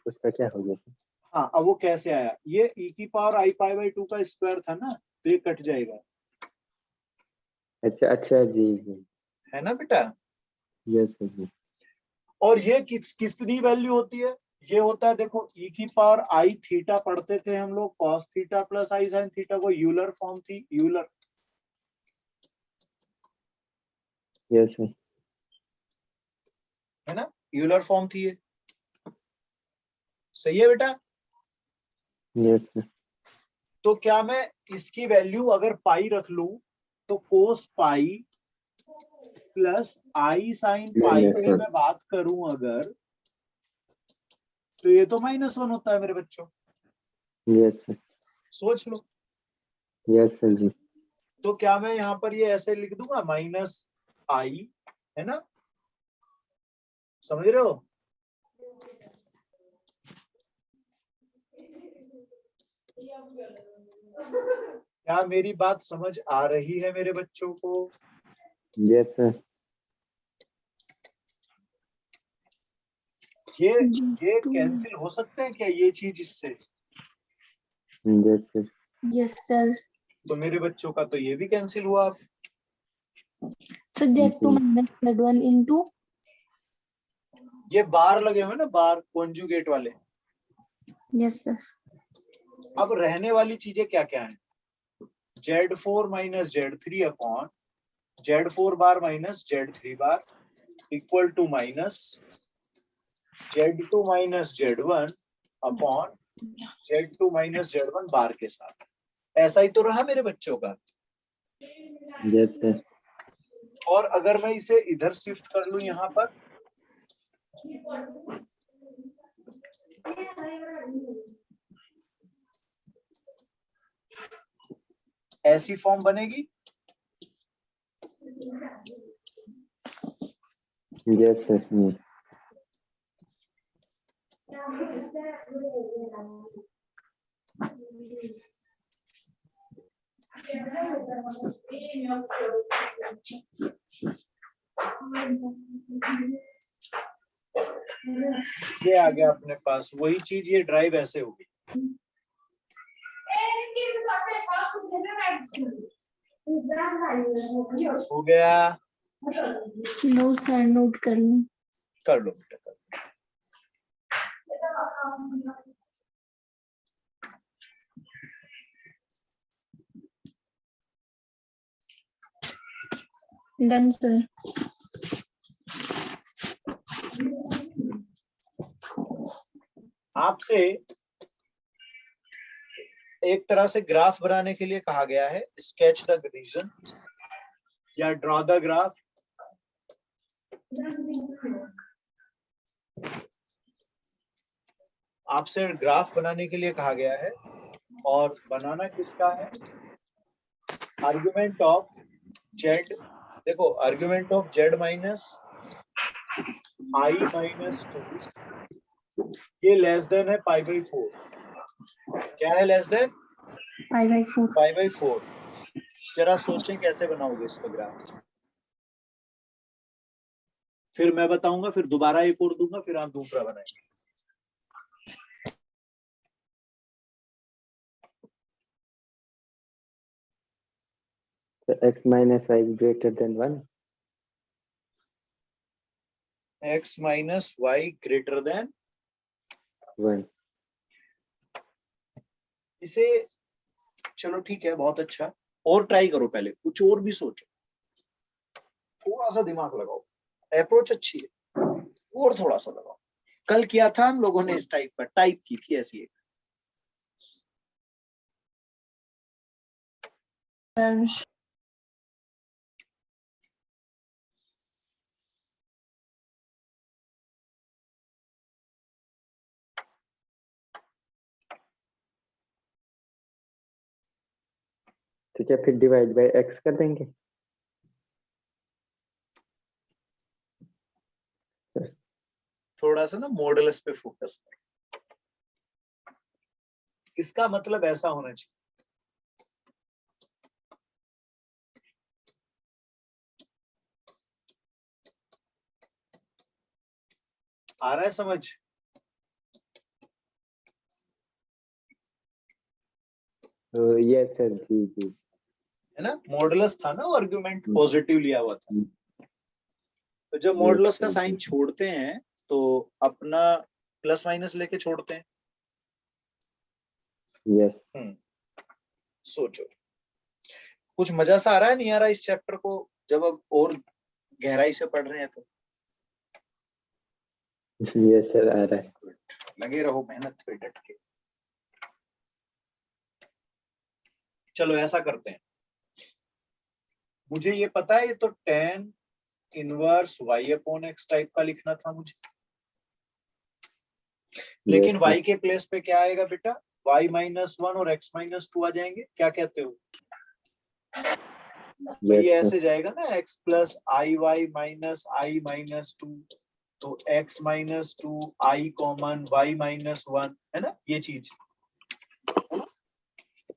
उसका क्या हो गया सर? हाँ, अब वो कैसे आया, ये e की पावर आई पाई बाई 2 का स्क्वायर था ना, तो ये कट जाएगा, अच्छा अच्छा, जी जी, है ना बेटा। यस सर जी। और ये कितनी वैल्यू होती है, ये होता है, देखो e की पावर आई थीटा पढ़ते थे हम लोग, कॉस थीटा प्लस आई साइन थीटा, को यूलर फॉर्म थी, यूलर, यस सर, है ना, यूलर फॉर्म थी ये, सही है बेटा। यस सर, तो क्या मैं इसकी वैल्यू अगर पाई रख लूं तो कोस पाई प्लस आई साइन पाई Yes, की sir. मैं बात करूं अगर, तो ये तो -1 होता है मेरे बच्चों, यस सर, सोच लो। यस सर जी। तो क्या मैं यहाँ पर ये ऐसे लिख दूंगा माइनस आई, है ना, समझ रहे हो। क्या मेरी बात समझ आ रही है मेरे बच्चों को? यस सर, ये कैंसिल हो सकते हैं क्या ये चीज इससे? Yes sir, Yes, sir. तो मेरे बच्चों का तो ये भी कैंसिल हुआ। So Z2 minus Z1 into. ये बार लगे हुए ना, बार कॉन्जुगेट वाले। Yes, sir. अब रहने वाली चीजें क्या क्या है, Z4 minus Z3 upon Z4 bar minus Z3 bar equal to minus Z2 minus Z1 upon Z2 minus Z1 bar के साथ। ऐसा ही तो रहा मेरे बच्चों का। यस सर, और अगर मैं इसे इधर शिफ्ट कर लूं यहाँ पर, ऐसी फॉर्म बनेगी। यस सर, ये आ गया अपने पास वही चीज, ये ड्राइव ऐसे होगी। हो गया, No, sir. Note कर लूं. कर लो बेटा, कर लो। Done, sir. आपसे एक तरह से ग्राफ बनाने के लिए कहा गया है, स्केच द रीजन या ड्रॉ द ग्राफ। आपसे ग्राफ बनाने के लिए कहा गया है और बनाना किसका है? आर्गुमेंट ऑफ जेड, देखो argument of Z minus I minus 2 ये लेस देन है पाई बाई 4। क्या है less than? Pi/4. Pi by 4। जरा सोचें कैसे बनाओगे इसका ग्राफ। फिर मैं बताऊंगा, फिर दोबारा एक और दूंगा, फिर आप दूसरा बनाएंगे। So x minus y is greater than 1. x minus y greater than 1. इसे, चलो ठीक है, बहुत अच्छा। और ट्राई करो, पहले कुछ और भी सोचो, थोड़ा सा दिमाग लगाओ। अप्रोच अच्छी है, और थोड़ा सा लगाओ। कल किया था हम लोगों ने इस टाइप का, टाइप की थी ऐसी एक। तो क्या फिर डिवाइड बाय x कर देंगे? थोड़ा सा ना मॉडल्स पे फोकस करो। इसका मतलब ऐसा होना चाहिए, आ रहा है समझ? यस सर, जी जी। है ना, मॉडुलस था ना, आर्गुमेंट पॉजिटिव लिया हुआ था। तो जब मॉडुलस का साइन छोड़ते हैं तो अपना प्लस माइनस लेके छोड़ते हैं। यस। सोचो कुछ मजा सा आ रहा है, नहीं आ रहा इस चैप्टर को जब अब और गहराई से पढ़ रहे हैं तो? यस सर, आ रहा है। लगे रहो मेहनत पे डट के। चलो ऐसा करते हैं, मुझे ये पता है, ये तो tan inverse y upon x type का लिखना था मुझे, लेकिन y के प्लेस पे क्या आएगा बेटा? y माइनस 1 और x माइनस 2 आ जाएंगे। क्या कहते हो? तो ये ऐसे जाएगा ना, x प्लस आई वाई माइनस आई माइनस 2, तो x माइनस 2 आई कॉमन y माइनस 1, है ना ये चीज।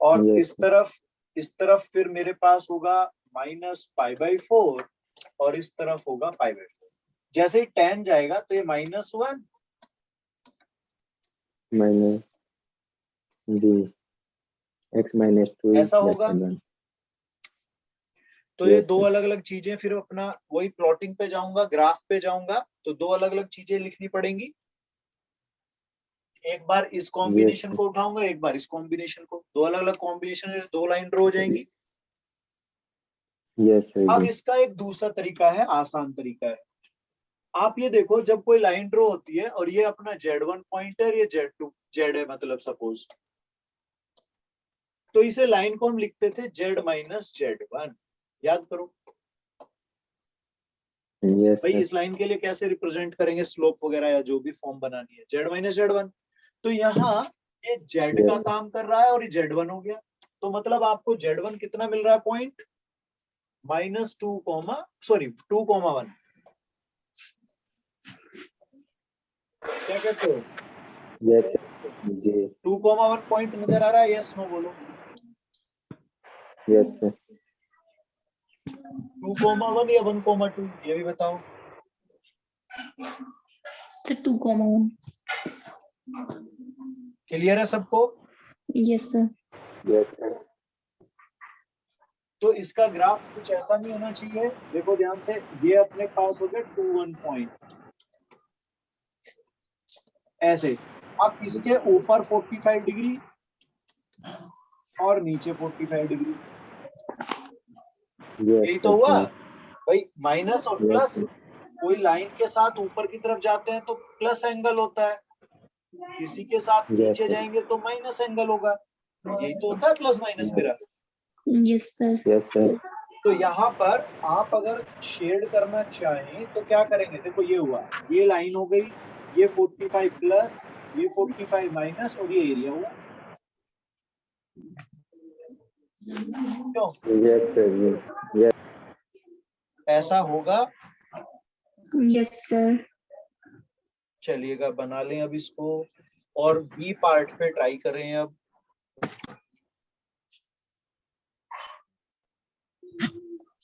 और इस तरफ फिर मेरे पास होगा माइनस पाई बाई 4 और इस तरफ होगा पाई बाई 4। जैसे ही tan जाएगा तो ये माइनस 1 माइनस जी x माइनस 2 ऐसा होगा। तो ये दो अलग अलग चीजें, फिर अपना वही प्लॉटिंग पे जाऊंगा, ग्राफ पे जाऊंगा, तो दो अलग अलग चीजें लिखनी पड़ेंगी। एक बार इस कॉम्बिनेशन को उठाऊंगा, एक बार इस कॉम्बिनेशन को, दो अलग अलग कॉम्बिनेशन में दो लाइन ड्रॉ हो जाएंगी। अब इसका एक दूसरा तरीका है, आसान तरीका है। आप ये देखो, जब कोई लाइन ड्रॉ होती है और ये अपना Z1 पॉइंट है, ये Z2 Z है मतलब सपोज, तो इसे लाइन को हम लिखते थे Z माइनस Z1। याद करो भाई, इस लाइन के लिए कैसे रिप्रेजेंट करेंगे, स्लोप वगैरह या जो भी फॉर्म बनानी है, Z माइनस Z1। तो यहाँ ये Z का काम कर रहा है और ये Z1 हो गया, तो मतलब आपको Z1 कितना मिल रहा है पॉइंट? माइनस 2,1। क्या कहते हो? 2,1 पॉइंट नजर आ रहा है? यस नो बोलो। Yes sir. 2,1 या 1,2 ये भी बताओ। तो 2,1। क्लियर है सबको? Yes sir. Yes sir. तो इसका ग्राफ कुछ ऐसा नहीं होना चाहिए, देखो ध्यान से, ये अपने पास हो गया 2,1 पॉइंट ऐसे। अब इसके ऊपर 45 डिग्री और नीचे 45 डिग्री, यही तो हुआ। भाई माइनस और Yes, प्लस sir. कोई लाइन के साथ ऊपर की तरफ जाते हैं तो प्लस एंगल होता है, किसी के साथ Yes, नीचे sir. जाएंगे तो माइनस एंगल होगा। यही तो होता है प्लस माइनस मेरा। Yes, sir. Yes, sir. तो यहाँ पर आप अगर शेड करना चाहें तो क्या करेंगे, देखो ये हुआ, ये लाइन हो गई, ये 45 प्लस, ये 45 माइनस और ये एरिया हुआ। क्यों Yes, sir. Yes. ऐसा होगा? Yes, sir. चलिएगा बना लें अब इसको और बी पार्ट पे ट्राई करें अब।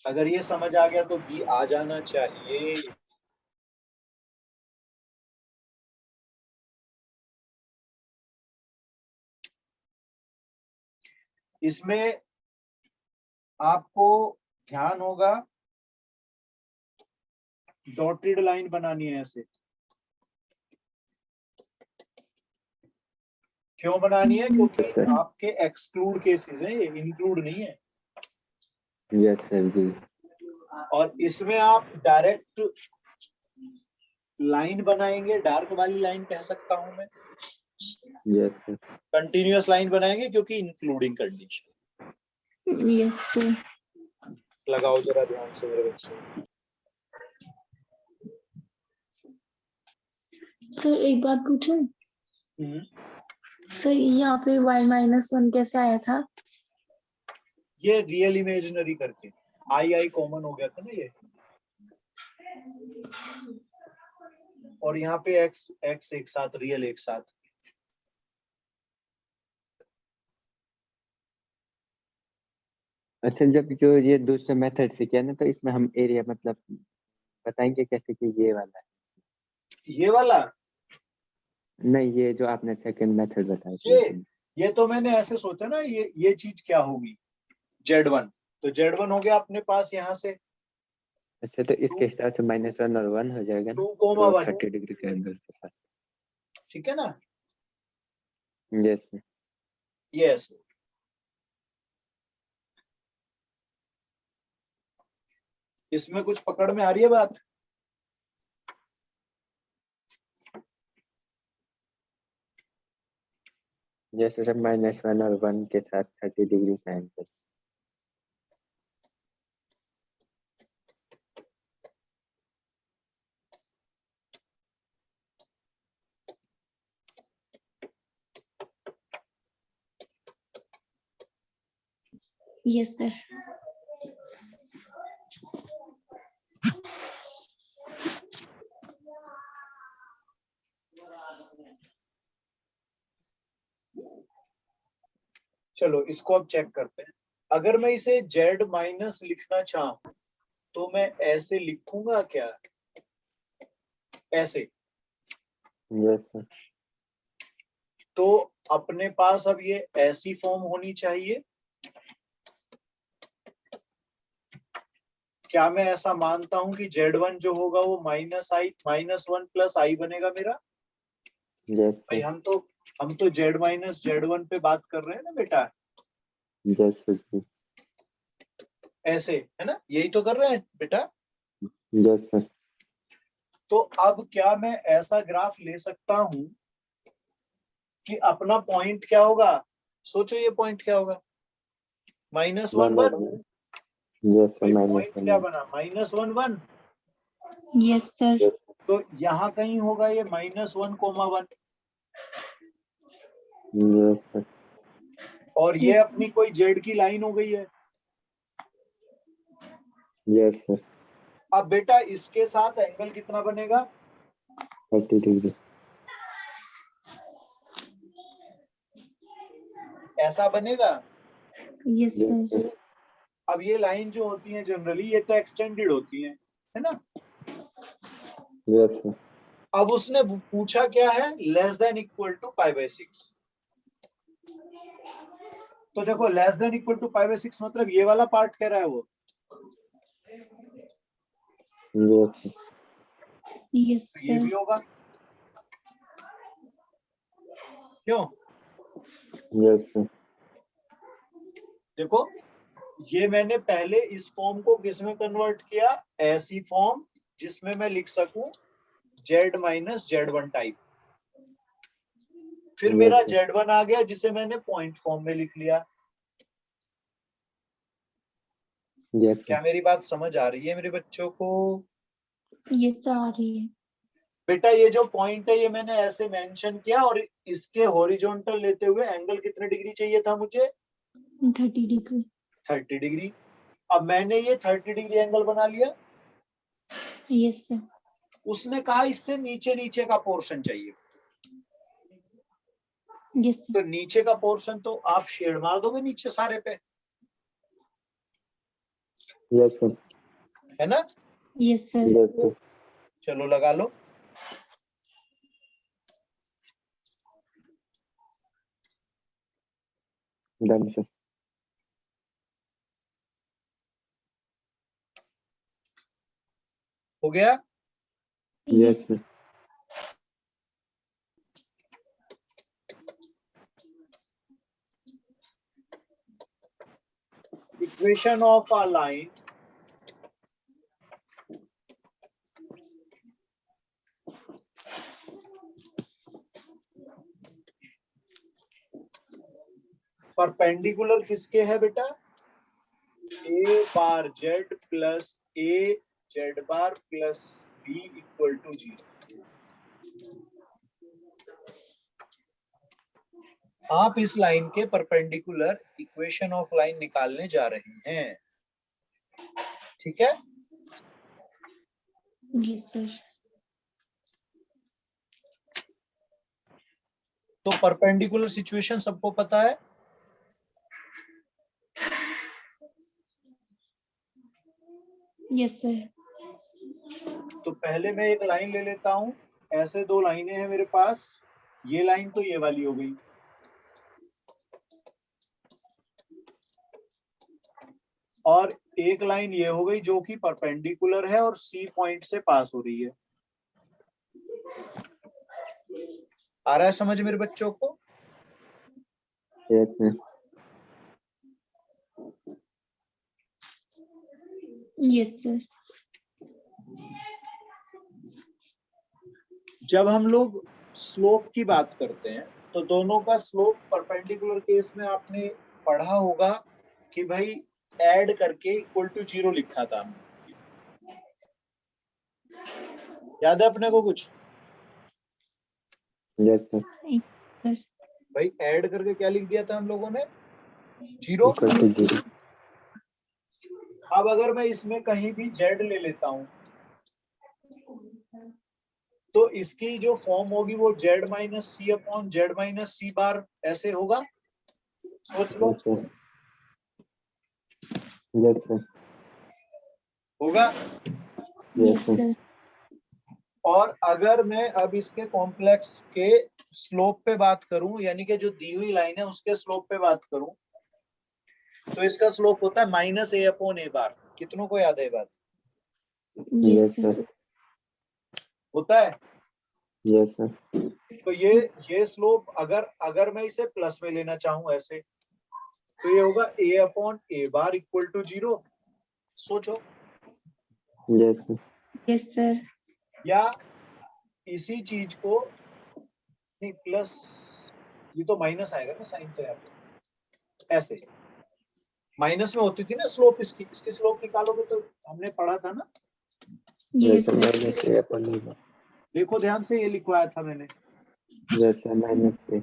अगर ये समझ आ गया तो बी आ जाना चाहिए। इसमें आपको ध्यान होगा, डॉटेड लाइन बनानी है ऐसे। क्यों बनानी है? क्योंकि Yes, sir. आपके एक्सक्लूड केसेस हैं, ये इंक्लूड नहीं है। Yes, sir. जी. और इसमें आप डायरेक्ट लाइन बनाएंगे, डार्क वाली लाइन कह सकता हूं मैं, Yes, sir. कंटिन्यूअस लाइन बनाएंगे क्योंकि इंक्लूडिंग कंडीशन। Yes, sir. लगाओ जरा ध्यान से मेरे बच्चों। सर एक बात पूछूं? सर यहाँ पे y-1 कैसे आया था? ये रियल इमेजिनरी करके आई कॉमन हो गया था ना ये, और यहाँ पे एक्स एक साथ, रियल एक साथ। अच्छा, जब जो ये दूसरे मेथड से किया ना तो इसमें हम एरिया मतलब बताएंगे कैसे कि ये वाला है? ये वाला नहीं, ये जो आपने सेकंड मेथड बताया था। ये तो मैंने ऐसे सोचा ना, ये चीज क्या होगी, Z1। तो Z1 हो गया अपने पास यहाँ से। अच्छा, तो इसके हिसाब से -1 और 1 हो जाएगा ना, 2,1 30 डिग्री के एंगल के साथ। ठीक है ना? Yes sir. यस। इसमें कुछ पकड़ में आ रही है बात? जैसे सर -1 और 1 के साथ 30 डिग्री का एंगल। Yes, sir. चलो इसको अब चेक करते हैं। अगर मैं इसे Z- लिखना चाहूं तो मैं ऐसे लिखूंगा क्या? ऐसे। Yes sir. तो अपने पास अब ये ऐसी फॉर्म होनी चाहिए। क्या मैं ऐसा मानता हूं कि Z1 जो होगा वो -1 + I बनेगा मेरा? यस भाई सर। हम तो Z-1 पे बात कर रहे हैं ना बेटा, यस सर जी। ऐसे है ना, यही तो कर रहे हैं बेटा। Yes sir. तो अब क्या मैं ऐसा ग्राफ ले सकता हूं कि अपना पॉइंट क्या होगा? सोचो ये पॉइंट क्या होगा? -1 1। यस सर, पॉइंट क्या -1। बना? -1 1। Yes, sir. तो यहाँ कहीं होगा ये -1,1। Yes sir. और ये Yes. अपनी कोई जेड की लाइन हो गई है। Yes sir. अब बेटा इसके साथ एंगल कितना बनेगा? 30 डिग्री। ऐसा बनेगा। Yes, sir. अब ये लाइन जो होती है जनरली ये तो एक्सटेंडेड होती है ना? Yes sir. अब उसने पूछा क्या है? < π/6। तो देखो < π/6 मतलब ये वाला पार्ट कह रहा है वो। Yes sir. Yes, तो ये sir. भी होगा। क्यों? Yes sir. देखो ये मैंने पहले इस फॉर्म को किस में कन्वर्ट किया, ऐसी फॉर्म जिसमें मैं लिख सकूं z माइनस z1 टाइप। फिर मेरा Yes, sir. z1 आ गया जिसे मैंने पॉइंट फॉर्म में लिख लिया। Yes, sir. क्या मेरी बात समझ आ रही है मेरे बच्चों को? यस सर आ रही है। बेटा ये जो पॉइंट है ये मैंने ऐसे मेंशन किया और इसके हॉरिजॉन्टल लेते हुए एंगल कितने डिग्री चाहिए था मुझे? 30 डिग्री। 30 डिग्री। अब मैंने ये 30 डिग्री एंगल बना लिया। Yes sir. उसने कहा इससे नीचे नीचे का पोर्शन चाहिए, यस सर। तो नीचे का पोर्शन तो आप शेड मार दोगे नीचे सारे पे, Yes, sir. है ना? Yes sir. Yes, sir. चलो लगा लो। Done, sir. हो गया? Yes, sir. Equation of a line perpendicular किसके है बेटा? a bar z plus a z bar plus b equal to 0। आप इस लाइन के परपेंडिकुलर इक्वेशन ऑफ लाइन निकालने जा रहे हैं, ठीक है? Yes sir. तो परपेंडिकुलर सिचुएशन सबको पता है? Yes sir. तो पहले मैं एक लाइन ले लेता हूं, ऐसे दो लाइनें हैं मेरे पास, ये लाइन तो ये वाली हो गई, और एक लाइन ये हो गई जो कि परपेंडिकुलर है और सी पॉइंट से पास हो रही है। आ रहा है समझ मेरे बच्चों को? Yes, sir. Yes sir. जब हम लोग स्लोप की बात करते हैं तो दोनों का स्लोप परपेंडिकुलर केस में आपने पढ़ा होगा कि भाई ऐड करके इक्वल टू 0 लिखा था, याद है अपने को कुछ? Yes, sir. भाई ऐड करके क्या लिख दिया था हम लोगों ने? 0। Equal to 0. अब अगर मैं इसमें कहीं भी z ले लेता हूं तो इसकी जो फॉर्म होगी वो z माइनस सी अपॉन z माइनस सी बार ऐसे होगा, सोच लो। Yes, sir. Yes, sir. होगा? Yes, yes sir. सर। और अगर मैं अब इसके कॉम्प्लेक्स के स्लोप पे बात करूं, यानी कि जो दी हुई लाइन है उसके स्लोप पे बात करूं, तो इसका स्लोप होता है माइनस ए अपॉन ए बार। कितनों को याद है ये बात? Yes Yes, sir. sir. होता है। Yes, sir. तो ये स्लोप अगर मैं इसे प्लस में लेना चाहूं ऐसे, तो ये होगा A upon A bar equal to 0। सोचो। Yes, sir. Yes sir. या इसी चीज को नहीं, प्लस, ये तो माइनस आएगा ना साइन, तो यहाँ पे ऐसे माइनस में होती थी ना स्लोप, इसकी स्लोप निकालोगे तो हमने पढ़ा था ना। Yes, yes sir. Sir. Minus A upon A bar. देखो ध्यान से, ये लिखवाया था मैंने। Yes, sir. Minus A.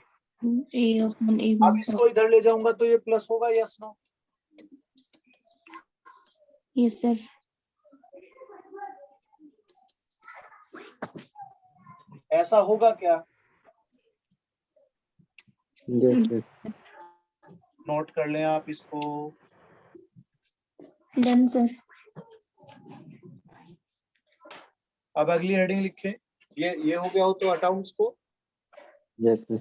A upon A अब इसको इधर ले जाऊंगा तो ये प्लस होगा, यस नो? Yes sir. ऐसा होगा क्या? Yes, sir. नोट कर लें आप इसको। Done sir. अब अगली हेडिंग लिखें। ये हो गया हो तो हटाऊं इसको। Yes, sir.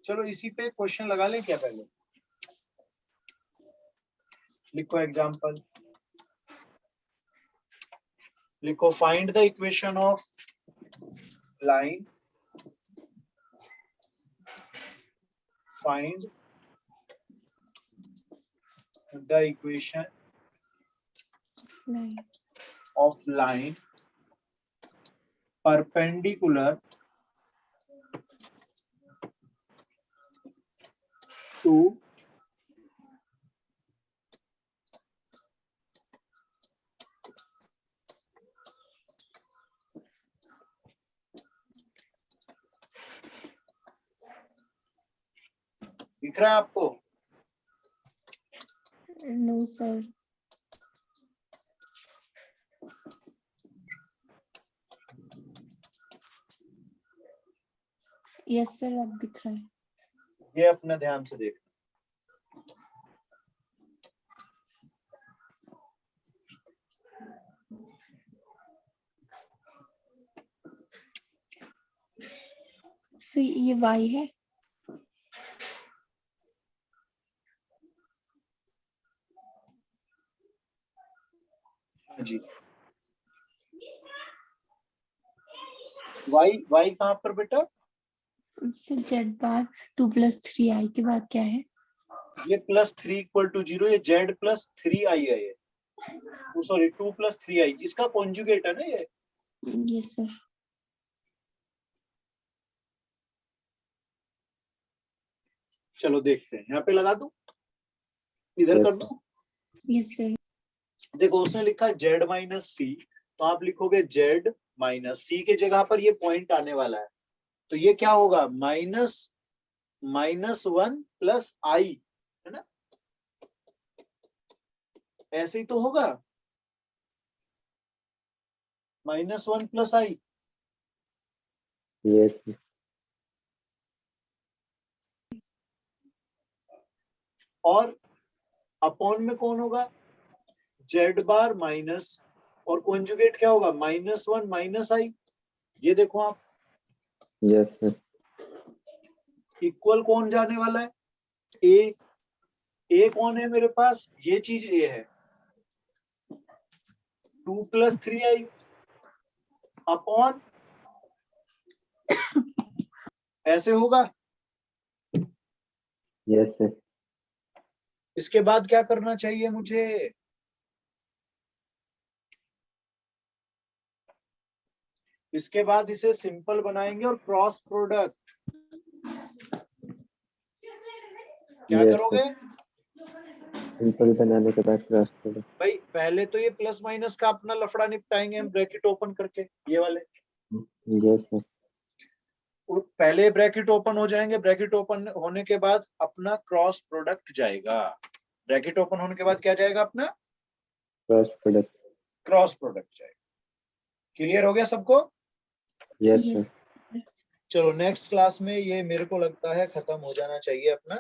चलो इसी पे क्वेश्चन लगा लें क्या? पहले लिखो एग्जांपल, लिखो find the equation of line, find the equation line of line perpendicular to दिख रहा है आपको? no sir yes sir अब दिख रहा है ये अपना ध्यान से देख। so ये y है हाँ जी, y कहाँ पर बेटा? से z बार 2 + 3i के बाद क्या है ये +3 = 0, ये z +3i है ये, सॉरी 2 + 3i, इसका कॉन्जुगेट है ना ये। yes sir चलो देखते हैं, यहाँ पे लगा दूं, इधर कर दूं। yes sir देखो उसने लिखा z - c, तो आप लिखोगे z - c के जगह पर ये पॉइंट आने वाला है, तो ये क्या होगा? -1 + i, है ना? ऐसे ही तो होगा, -1 + i। yes और अपॉन में कौन होगा? z बार माइनस, और कॉन्जुगेट क्या होगा? -1 - i। ये देखो आप, yes इक्वल कौन जाने वाला है? a कौन है मेरे पास? ये चीज a है, 2 + 3i अपॉन, ऐसे होगा। yes इसके बाद क्या करना चाहिए मुझे? इसके बाद इसे सिंपल बनाएंगे और क्रॉस प्रोडक्ट क्या Yes, करोगे? सिंपल बनाने के बाद क्रॉस प्रोडक्ट भाई पहले तो ये प्लस माइनस का अपना लफड़ा निपटाएंगे हम, ब्रैकेट ओपन करके, ये वाले yes पहले ब्रैकेट ओपन हो जाएंगे, ब्रैकेट ओपन होने के बाद अपना क्रॉस प्रोडक्ट जाएगा। ब्रैकेट ओपन होने के बाद क्या जाएगा? अपना क्रॉस प्रोडक्ट क्रॉस प्रोडक्ट जाएगा। क्लियर हो गया सबको? yes yes चलो नेक्स्ट क्लास में ये मेरे को लगता है खत्म हो जाना चाहिए अपना